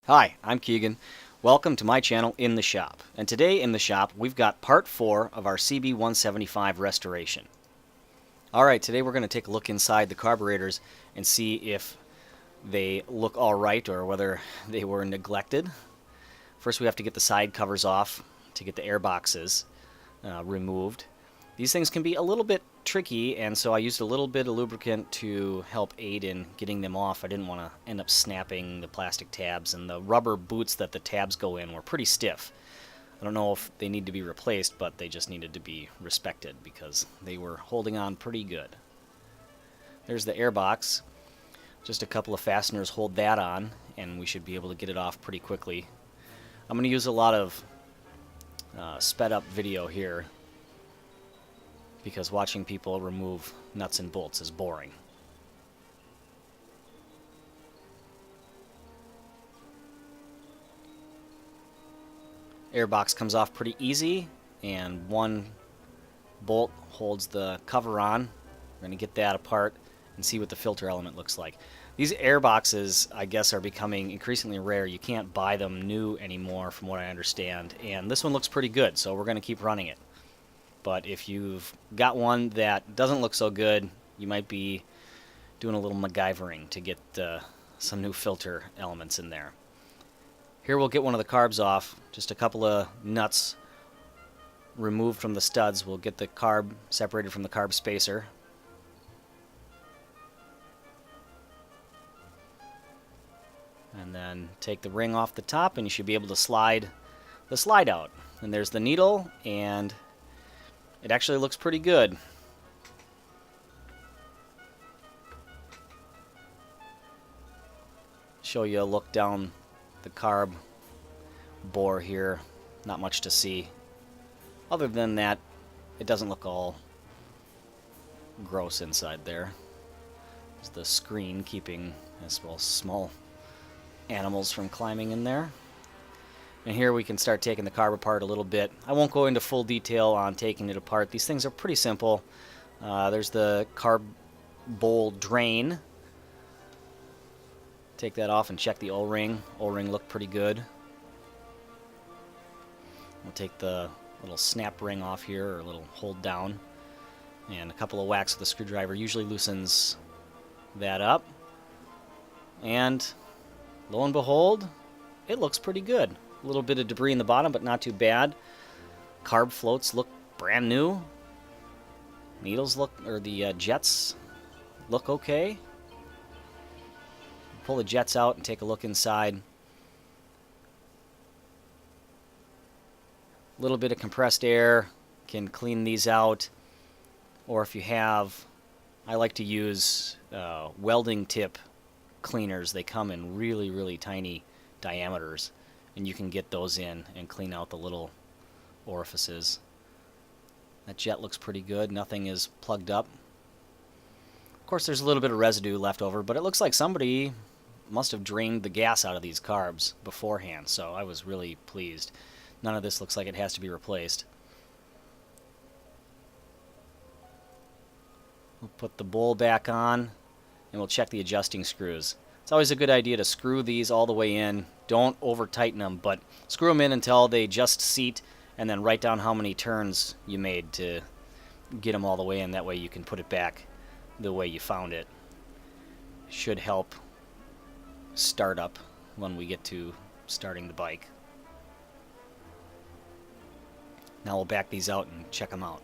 Hi, I'm Keegan. Welcome to my channel In the Shop. And today in the shop we've got part 4 of our CB175 restoration. Alright, today we're going to take a look inside the carburetors and see if they look alright or whether they were neglected. First we have to get the side covers off to get the air boxes removed. These things can be a little bit tricky, and so I used a little bit of lubricant to help aid in getting them off. I didn't want to end up snapping the plastic tabs, and the rubber boots that the tabs go in were pretty stiff. I don't know if they need to be replaced, but they just needed to be respected because they were holding on pretty good. There's the air box. Just a couple of fasteners hold that on, and we should be able to get it off pretty quickly. I'm going to use a lot of sped up video here, because watching people remove nuts and bolts is boring. Airbox comes off pretty easy, and one bolt holds the cover on. We're going to get that apart and see what the filter element looks like. These airboxes, I guess, are becoming increasingly rare. You can't buy them new anymore, from what I understand, and this one looks pretty good, so we're going to keep running it. But if you've got one that doesn't look so good, you might be doing a little MacGyvering to get some new filter elements in there. Here we'll get one of the carbs off. Just a couple of nuts removed from the studs. We'll get the carb separated from the carb spacer. And then take the ring off the top, and you should be able to slide the slide out. And there's the needle, and it actually looks pretty good. Show you a look down the carb bore here. Not much to see. Other than that, it doesn't look all gross inside there. There's the screen keeping as well small animals from climbing in there. And here we can start taking the carb apart a little bit. I won't go into full detail on taking it apart. These things are pretty simple. There's the carb bowl drain. Take that off and check the O-ring. O-ring looked pretty good. We'll take the little snap ring off here, or a little hold down. And a couple of whacks with a screwdriver usually loosens that up. And lo and behold, it looks pretty good. A little bit of debris in the bottom, but not too bad. Carb floats look brand new. Needles look, or the jets look okay. Pull the jets out and take a look inside. A little bit of compressed air can clean these out. Or if you have, I like to use welding tip cleaners. They come in really, really tiny diameters, and you can get those in and clean out the little orifices. That jet looks pretty good. Nothing is plugged up. Of course, there's a little bit of residue left over, but it looks like somebody must have drained the gas out of these carbs beforehand, so I was really pleased. None of this looks like it has to be replaced. We'll put the bowl back on, and we'll check the adjusting screws. It's always a good idea to screw these all the way in. Don't over tighten them, but screw them in until they just seat, and then write down how many turns you made to get them all the way in. That way you can put it back the way you found it. Should help start up when we get to starting the bike. Now we'll back these out and check them out.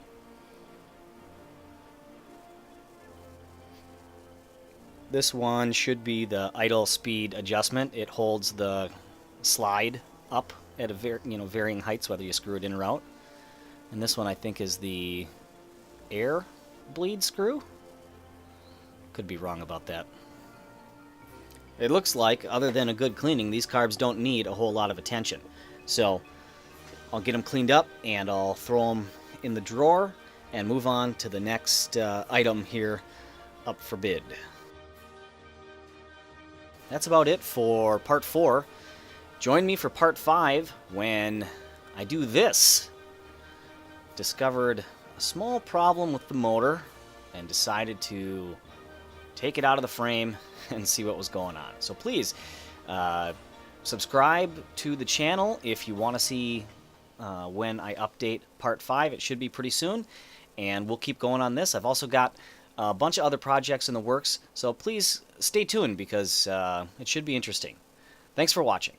This one should be the idle speed adjustment. It holds the slide up at a varying heights, whether you screw it in or out. And this one I think is the air bleed screw. Could be wrong about that. It looks like, other than a good cleaning, these carbs don't need a whole lot of attention. So I'll get them cleaned up, and I'll throw them in the drawer and move on to the next item here up for bid. That's about it for part 4. Join me for part 5 when I do this. Discovered a small problem with the motor and decided to take it out of the frame and see what was going on. So please subscribe to the channel if you want to see when I update part 5. It should be pretty soon, and we'll keep going on this. I've also got a bunch of other projects in the works, so please stay tuned because it should be interesting. Thanks for watching.